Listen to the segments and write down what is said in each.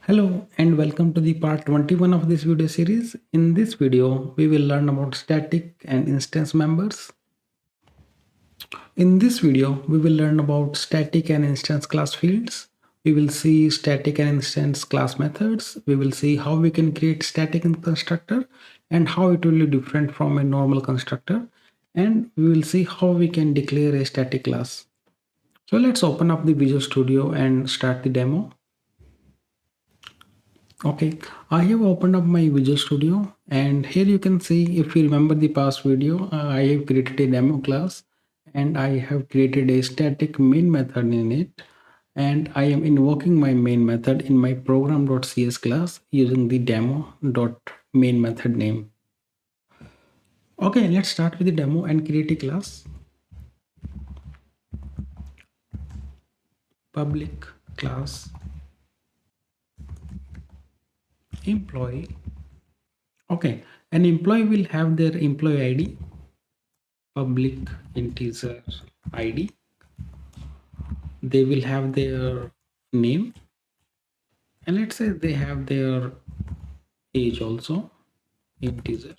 Hello and welcome to the part 21 of this video series. In this video, we will learn about static and instance members. In this video, we will learn about static and instance class fields. We will see static and instance class methods. We will see how we can create static in constructor and how it will be different from a normal constructor. And we will see how we can declare a static class. So let's open up the Visual Studio and start the demo. Okay, I have opened up my Visual Studio and here you can see, if you remember the past video, I have created a demo class and I have created a static main method in it, and I am invoking my main method in my program.cs class using the demo.main method name. Okay, let's start with the demo and create a class. Public class employee. Okay, an employee will have their employee ID, public integer ID. They will have their name, and let's say they have their age also, integer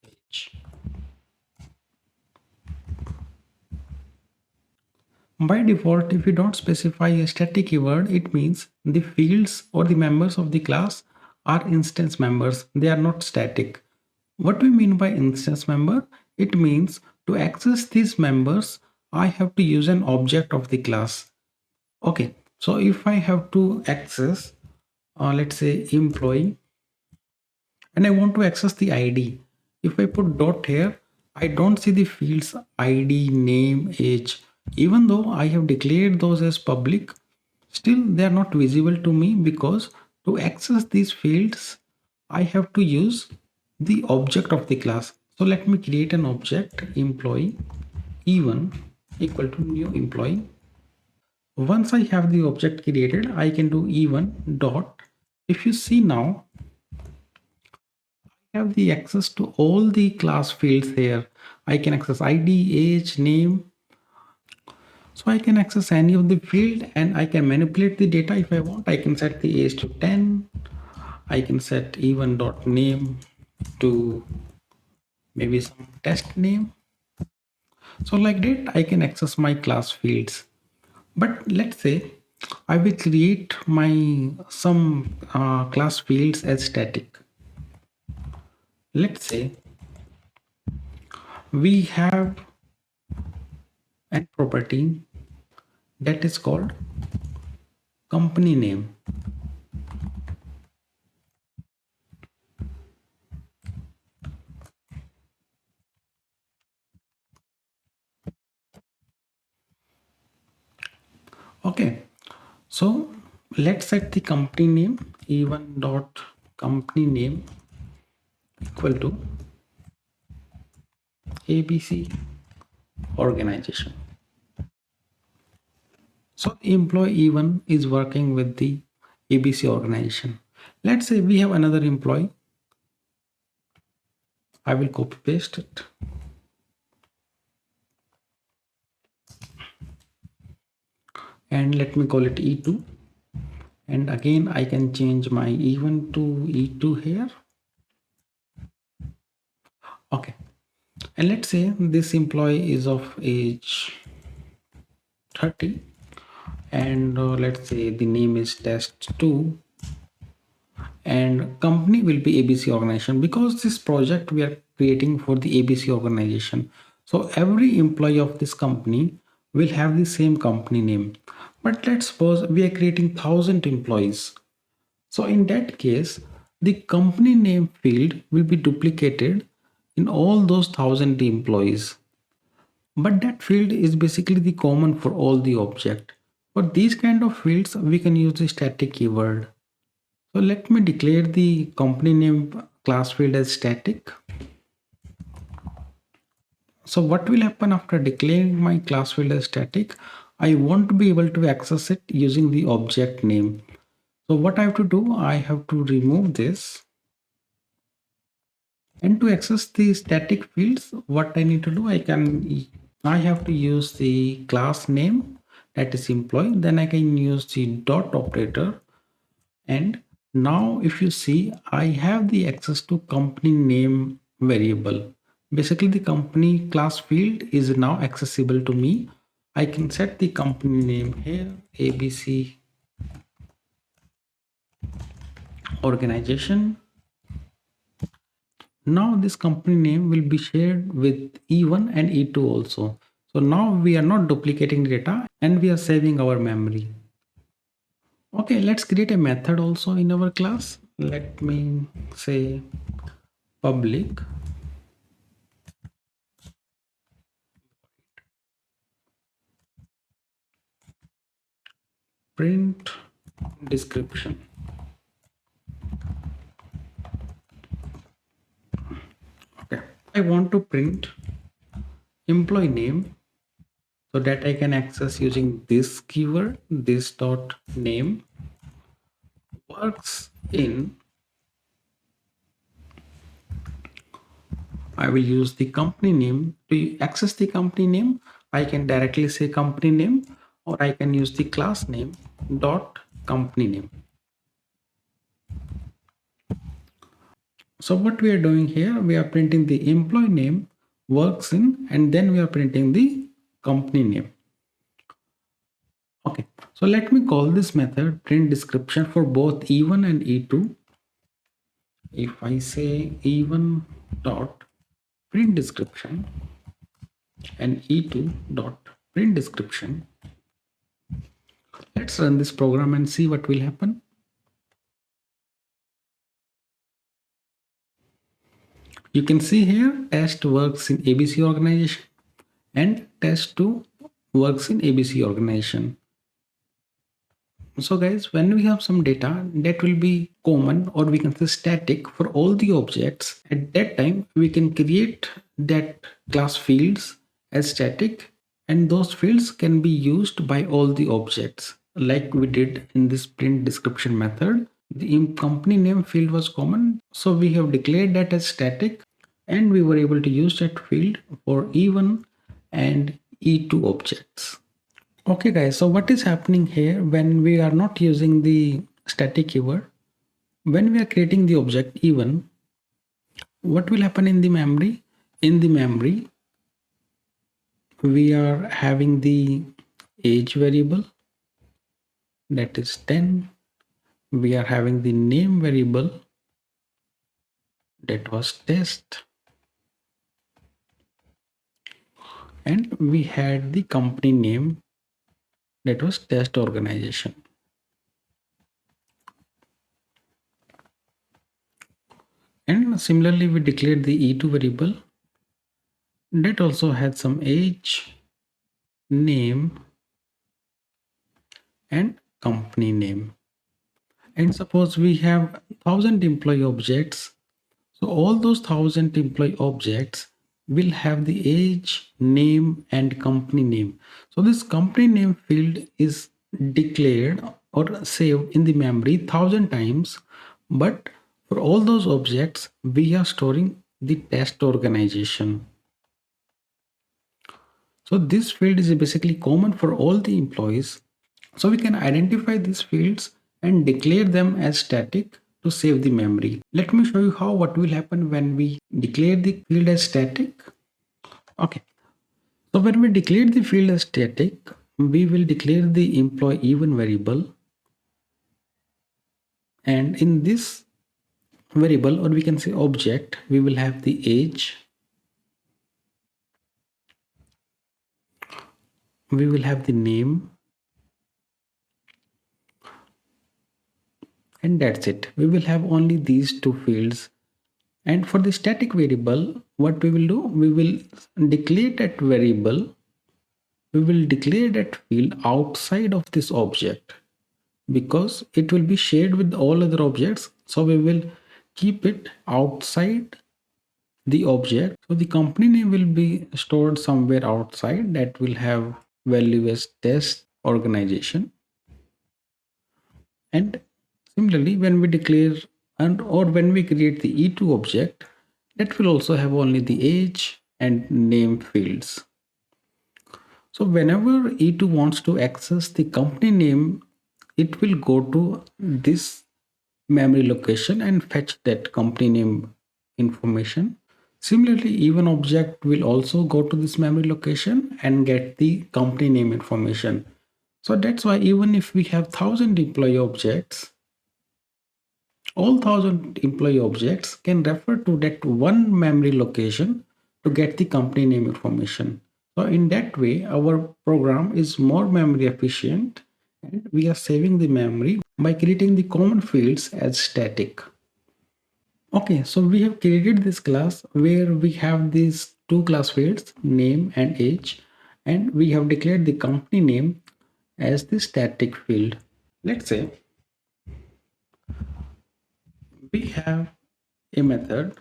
age. By default, if you don't specify a static keyword, it means the fields or the members of the class are instance members. They are not static. What we mean by instance member? It means to access these members, I have to use an object of the class. Okay, so if I have to access, let's say employee, and I want to access the ID, if I put dot here, I don't see the fields ID, name, age. Even though I have declared those as public, still they are not visible to me because to access these fields, I have to use the object of the class. So let me create an object employee e1 equal to new employee. Once I have the object created, I can do e1 dot. If you see now, I have the access to all the class fields here. I can access ID, age, name. So I can access any of the field and I can manipulate the data if I want. I can set the age to 10. I can set e1 dot name to maybe some test name. So like that, I can access my class fields. But let's say I will create my some class fields as static. Let's say we have a property that is called company name. Okay, so let's set the company name e1 dot company name equal to ABC organization. So the employee E1 is working with the ABC organization. Let's say we have another employee. I will copy paste it. And let me call it E2. And again, I can change my E1 to E2 here. Okay. And let's say this employee is of age 30. And let's say the name is test2 and company will be ABC organization, because this project we are creating for the ABC organization. So every employee of this company will have the same company name. But let's suppose we are creating 1,000 employees. So in that case, the company name field will be duplicated in all those 1,000 employees. But that field is basically the common for all the object. For these kind of fields, we can use the static keyword. So let me declare the company name class field as static. So what will happen after declaring my class field as static? I want to be able to access it using the object name. So what I have to do, I have to remove this. And to access the static fields, what I need to do, I have to use the class name, that is employee. Then I can use the dot operator And now if you see, I have the access to company name variable. Basically the company class field is now accessible to me. I can set the company name here, ABC organization. Now this company name will be shared with E1 and E2 also. So now we are not duplicating data and we are saving our memory. Okay, let's create a method also in our class. Let me say public print description. Okay, I want to print employee name so that I can access using this keyword, this dot name works in. I will use the company name to access the company name. I can directly say company name, or I can use the class name dot company name. So what we are doing here, we are printing the employee name works in, and then we are printing the company name. Okay, so let me call this method print description for both E1 and E2. If I say E1 dot print description and E2 dot print description, let's run this program and see what will happen. You can see here test works in ABC organization and test2 works in ABC organization. So guys, when we have some data that will be common, or we can say static for all the objects, at that time we can create that class fields as static, and those fields can be used by all the objects like we did in this print description method. The company name field was common, so we have declared that as static, and we were able to use that field for E1 and E2 objects. Okay guys, so what is happening here when we are not using the static keyword? When we are creating the object E1, what will happen in the memory? In the memory, we are having the age variable, that is 10. We are having the name variable, that was test. And we had the company name, that was test organization. And similarly, we declared the E2 variable that also had some age, name, and company name. And suppose we have 1000 employee objects. So all those 1000 employee objects will have the age, name, and company name. So this company name field is declared or saved in the memory 1000 times, but for all those objects we are storing the test organization. So this field is basically common for all the employees. So we can identify these fields and declare them as static to save the memory. Let me show you how what will happen when we declare the field as static. Okay, so when we declare the field as static, we will declare the employee even variable, and in this variable, or we can say object, we will have the age, we will have the name, and that's it. We will have only these two fields. And for the static variable, what we will do, we will declare that variable, we will declare that field outside of this object because it will be shared with all other objects. So we will keep it outside the object. So the company name will be stored somewhere outside, that will have value as test organization. And similarly, when we declare or when we create the E2 object, that will also have only the age and name fields. So whenever E2 wants to access the company name, it will go to this memory location and fetch that company name information. Similarly, even object will also go to this memory location and get the company name information. So that's why even if we have 1,000 employee objects, all 1,000 employee objects can refer to that one memory location to get the company name information. So in that way, our program is more memory efficient and we are saving the memory by creating the common fields as static. Okay, so we have created this class where we have these two class fields, name and age, and we have declared the company name as the static field. Let's say we have a method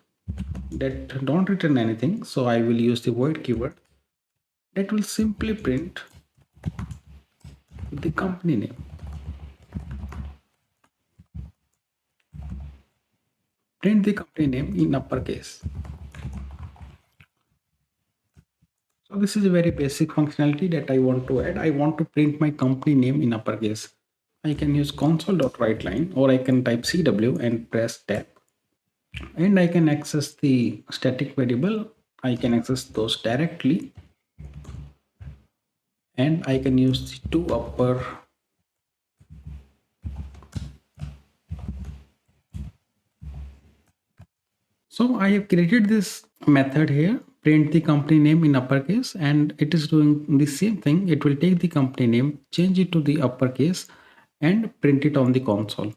that don't return anything, so I will use the void keyword that will simply print the company name. Print the company name in uppercase. So this is a very basic functionality that I want to add. I want to print my company name in uppercase. I can use console.writeLine or I can type CW and press tab. And I can access the static variable. I can access those directly. And I can use the two upper So I have created this method here, print the company name in uppercase, and it is doing the same thing. It will take the company name, change it to the uppercase and print it on the console.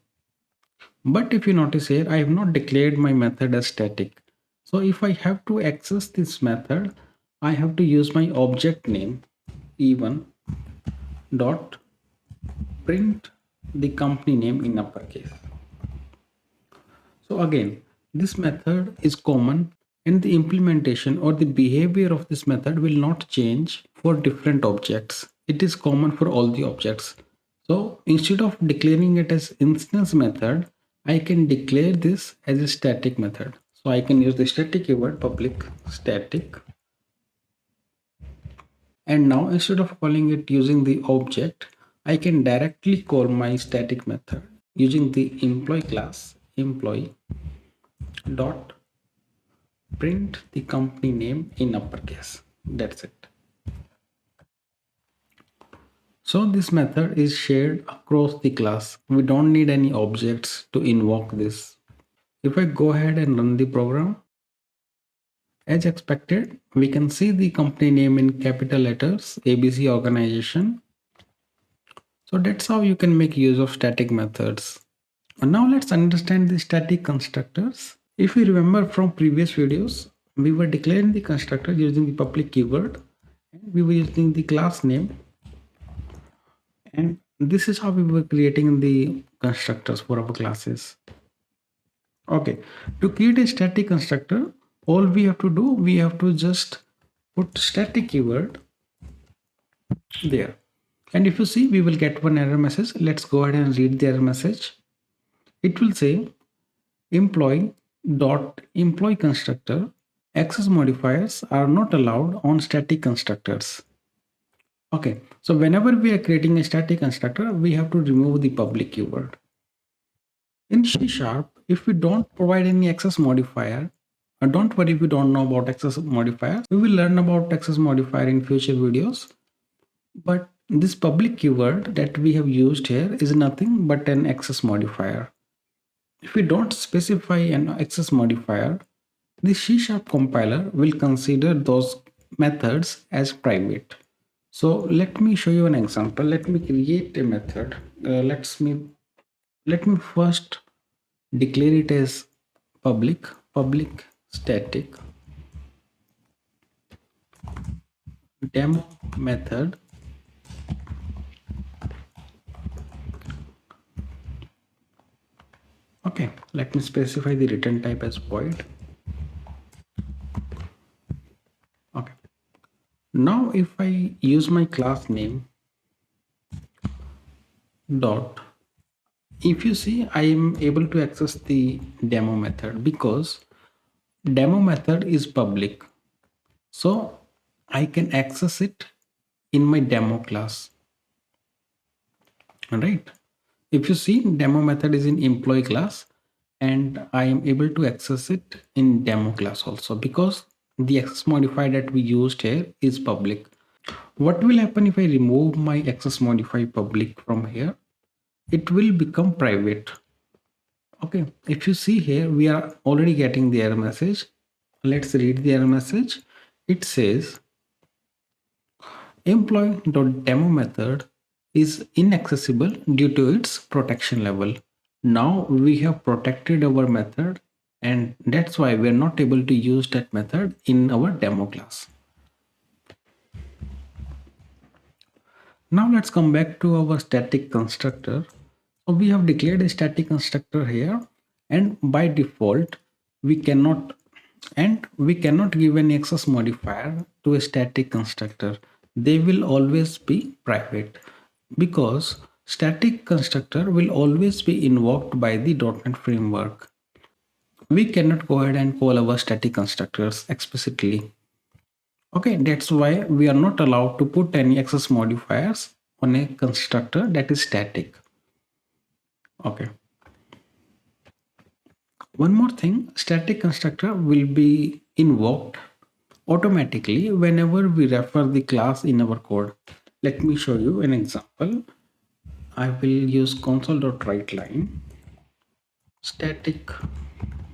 But if you notice here, I have not declared my method as static. So if I have to access this method, I have to use my object name even dot print the company name in uppercase. So again, this method is common and the implementation or the behavior of this method will not change for different objects. It is common for all the objects. So instead of declaring it as instance method, I can declare this as a static method. So I can use the static keyword public static. And now instead of calling it using the object, I can directly call my static method using the employee class employee dot print the company name in uppercase. That's it. So this method is shared across the class. We don't need any objects to invoke this. If I go ahead and run the program, as expected, we can see the company name in capital letters, ABC organization. So that's how you can make use of static methods. And now let's understand the static constructors. If you remember from previous videos, we were declaring the constructor using the public keyword and we were using the class name, and this is how we were creating the constructors for our classes. Okay, to create a static constructor, all we have to do, we have to just put static keyword there. And if you see, we will get one error message. Let's go ahead and read the error message. It will say employee dot employee constructor access modifiers are not allowed on static constructors. Okay, so whenever we are creating a static constructor, we have to remove the public keyword. In C Sharp, if we don't provide any access modifier, don't worry if you don't know about access modifier. We will learn about access modifier in future videos. But this public keyword that we have used here is nothing but an access modifier. If we don't specify an access modifier, the C# compiler will consider those methods as private. So let me show you an example. Let me create a method. Let me first declare it as public static demo method. Okay, let me specify the return type as void. Okay, now if I use my class name dot, if you see, I am able to access the demo method because demo method is public, so I can access it in my demo class. All right, If you see, demo method is in employee class, and I am able to access it in demo class also, because the access modifier that we used here is public. What will happen if I remove my access modifier public from here? It will become private. Okay, if you see here, we are already getting the error message. Let's read the error message. It says employee.demo method is inaccessible due to its protection level. Now we have protected our method, and that's why we're not able to use that method in our demo class. Now let's come back to our static constructor. So we have declared a static constructor here, and by default we cannot give any access modifier to a static constructor. They will always be private, because static constructor will always be invoked by the .NET framework. We cannot go ahead and call our static constructors explicitly. Okay, that's why we are not allowed to put any access modifiers on a constructor that is static. Okay. One more thing, static constructor will be invoked automatically whenever we refer the class in our code. Let me show you an example. I will use console.writeLine static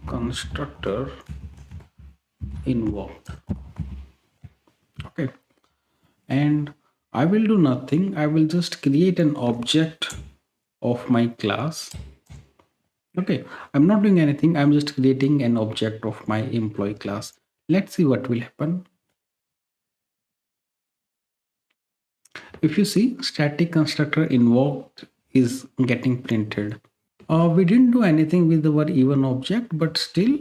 constructor invoked. Okay, and I will do nothing. I will just create an object of my class. Okay, I'm not doing anything. I'm just creating an object of my employee class. Let's see what will happen. If you see, static constructor invoked is getting printed. We didn't do anything with our even object, but still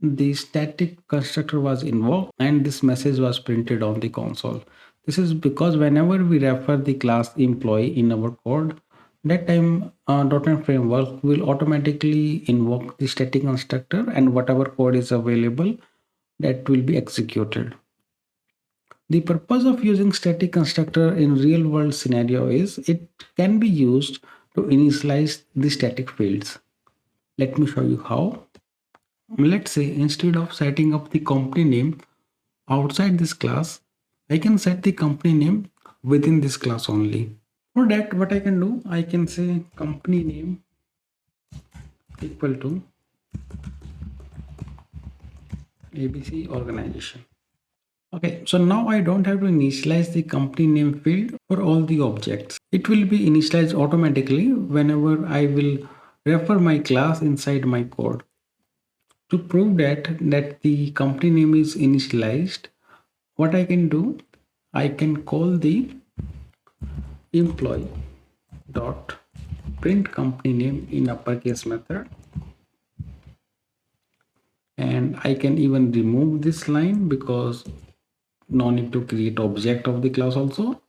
the static constructor was invoked and this message was printed on the console. This is because whenever we refer the class employee in our code, that time .NET framework will automatically invoke the static constructor, and whatever code is available, that will be executed. The purpose of using static constructor in real world scenario is it can be used to initialize the static fields. Let me show you how. Let's say instead of setting up the company name outside this class, I can set the company name within this class only. For that, what I can do, I can say company name equal to ABC organization. Okay, so now I don't have to initialize the company name field for all the objects. It will be initialized automatically whenever I will refer my class inside my code. To prove that the company name is initialized, what I can do, I can call the employee dot print company name in uppercase method, and I can even remove this line because no need to create object of the class also.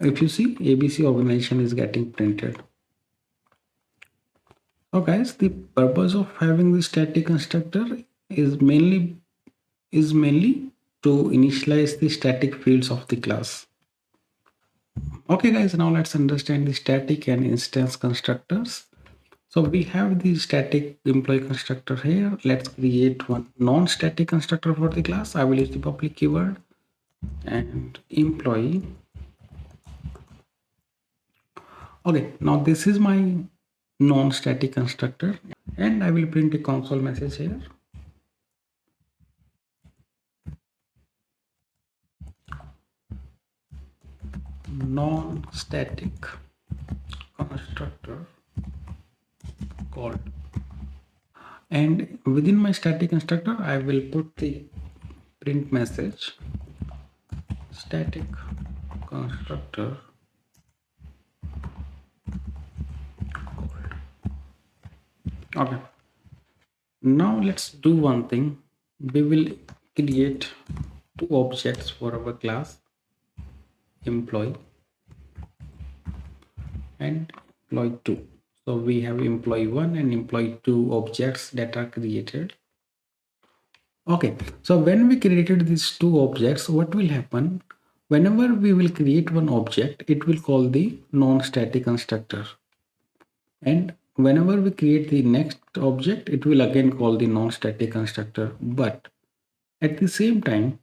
If you see, ABC organization is getting printed. So guys, the purpose of having the static constructor is mainly to initialize the static fields of the class. Okay guys, now let's understand the static and instance constructors. So we have the static employee constructor here. Let's create one non-static constructor for the class. I will use the public keyword and employee. Okay, now this is my non-static constructor, and I will print a console message here. Non-static constructor called, and within my static constructor I will put the print message static constructor called. Okay, now let's do one thing. We will create two objects for our class, employee and employee 2. So we have employee 1 and employee 2 objects that are created. Okay, so when we created these two objects, what will happen? Whenever we will create one object, it will call the non-static constructor. And whenever we create the next object, it will again call the non-static constructor. But at the same time,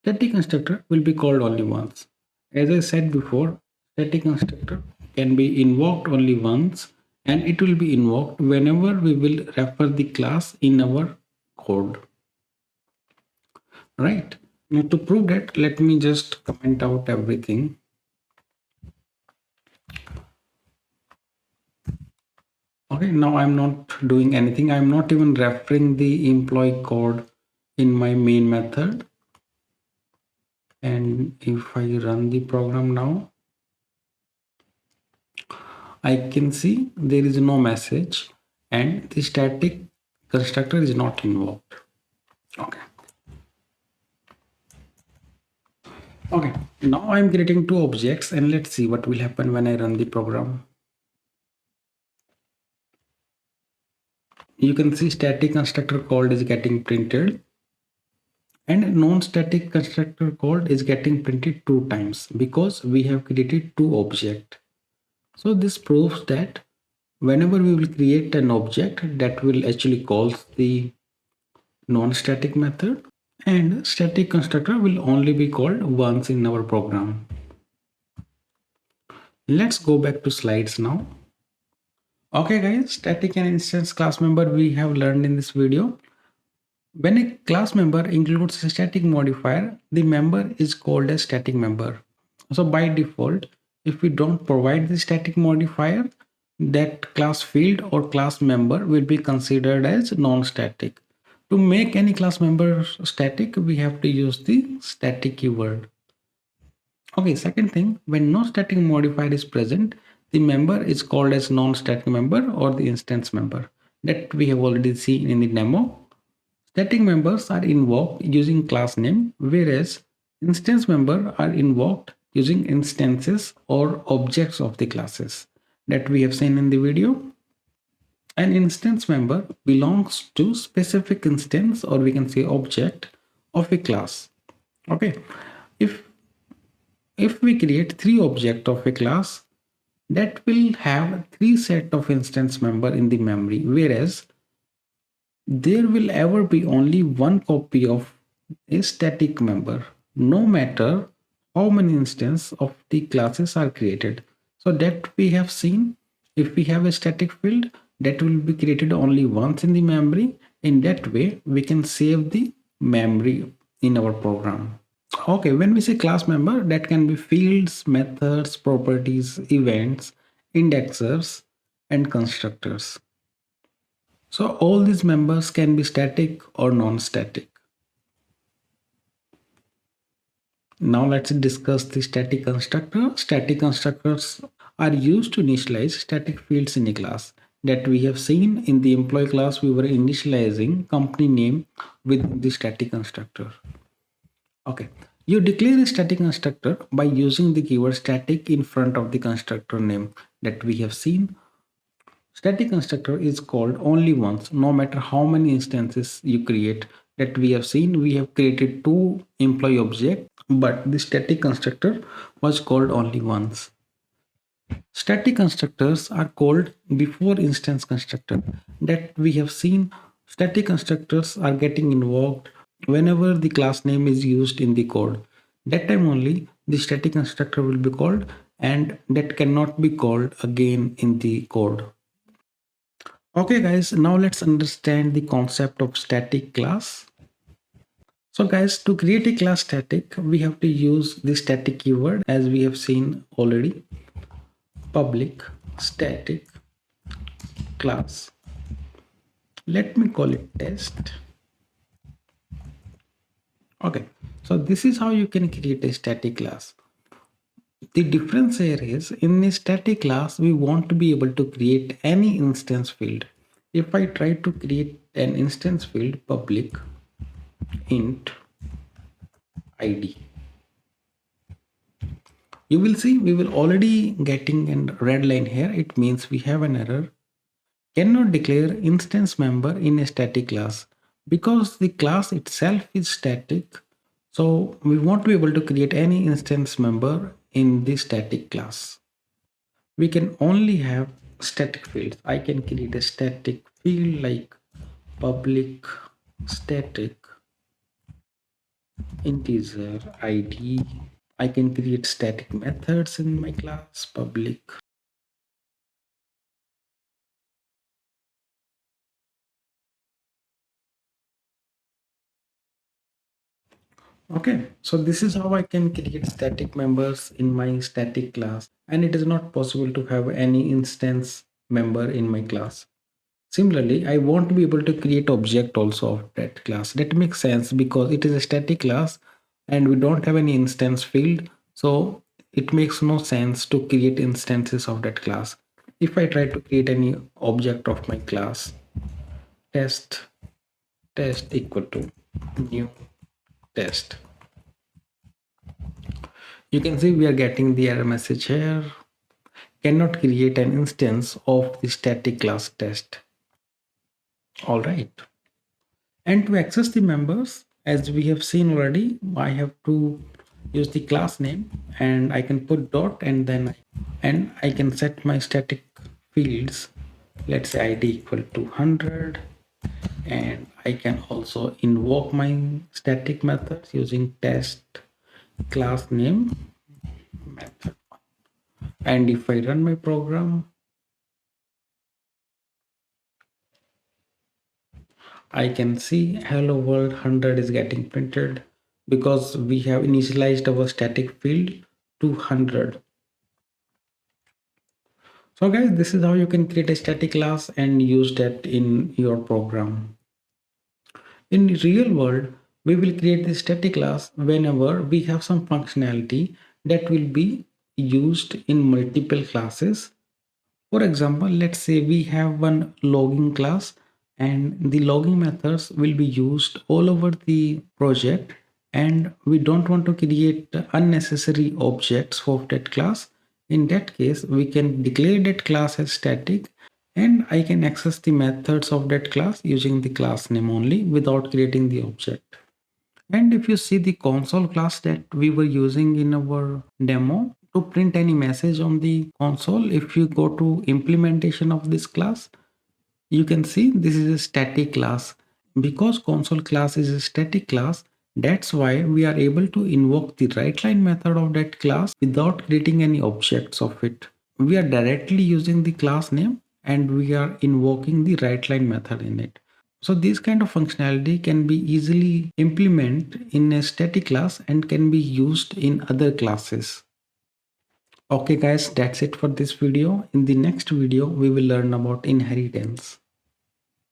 static constructor will be called only once. As I said before, static constructor can be invoked only once, and it will be invoked whenever we will refer the class in our code. Right? Now to prove that, let me just comment out everything. Okay, now I'm not doing anything. I'm not even referring the employee code in my main method. And if I run the program now, I can see there is no message and the static constructor is not invoked. Okay. Okay, now I'm creating two objects and let's see what will happen when I run the program. You can see static constructor code is getting printed and non-static constructor code is getting printed two times because we have created two objects. So this proves that whenever we will create an object, that will actually calls the non-static method, and static constructor will only be called once in our program. Let's go back to slides now. Okay guys, static and instance class member we have learned in this video. When a class member includes a static modifier, the member is called a static member. So by default, if we don't provide the static modifier, that class field or class member will be considered as non-static. To make any class member static, we have to use the static keyword. Okay, second thing, when no static modifier is present, the member is called as non-static member or the instance member. That we have already seen in the demo. Static members are invoked using class name, whereas instance members are invoked using instances or objects of the classes that we have seen in the video. An instance member belongs to specific instance, or we can say object of a class. Okay, if we create three objects of a class, that will have three set of instance member in the memory, whereas there will ever be only one copy of a static member, no matter how many instances of the classes are created. So that we have seen, if we have a static field, that will be created only once in the memory. In that way, we can save the memory in our program. Okay, when we say class member, that can be fields, methods, properties, events, indexers, and constructors. So all these members can be static or non-static. Now let's discuss the static constructor. Static constructors are used to initialize static fields in a class. That we have seen in the employee class, we were initializing company name with the static constructor. Okay, you declare a static constructor by using the keyword static in front of the constructor name that we have seen. Static constructor is called only once, no matter how many instances you create. That we have seen, we have created two employee objects, but the static constructor was called only once. Static constructors are called before instance constructor. That we have seen, static constructors are getting invoked whenever the class name is used in the code. That time only the static constructor will be called, and that cannot be called again in the code. Okay guys, now let's understand the concept of static class. So guys, to create a class static, we have to use the static keyword as we have seen already. Public static class. Let me call it test. Okay, so this is how you can create a static class. The difference here is, in a static class, we want to be able to create any instance field. If I try to create an instance field, public int id, you will see we will already getting a red line here. It means we have an error. Cannot declare instance member in a static class because the class itself is static. So we won't be able to create any instance member in this static class. We can only have static fields. I can create a static field like public static integer id. I can create static methods in my class public. Okay, so this is how I can create static members in my static class, and it is not possible to have any instance member in my class. Similarly, I won't be able to create object also of that class. That makes sense because it is a static class and we don't have any instance field. So it makes no sense to create instances of that class. If I try to create any object of my class, test equal to new test, you can see we are getting the error message here. Cannot create an instance of the static class test. All right. And to access the members, as we have seen already, I have to use the class name and I can put dot and I can set my static fields. Let's say id equal to 100, and I can also invoke my static methods using test class name method. And if I run my program, I can see hello world 100 is getting printed because we have initialized our static field to 100. So guys, this is how you can create a static class and use that in your program. In real world, we will create the static class whenever we have some functionality that will be used in multiple classes. For example, let's say we have one logging class and the logging methods will be used all over the project, and we don't want to create unnecessary objects for that class. In that case, we can declare that class as static and I can access the methods of that class using the class name only without creating the object. And if you see the console class that we were using in our demo to print any message on the console, if you go to implementation of this class, you can see this is a static class. Because console class is a static class, that's why we are able to invoke the writeLine method of that class without creating any objects of it. We are directly using the class name and we are invoking the writeLine method in it. So this kind of functionality can be easily implemented in a static class and can be used in other classes. Okay guys, that's it for this video. In the next video, we will learn about inheritance.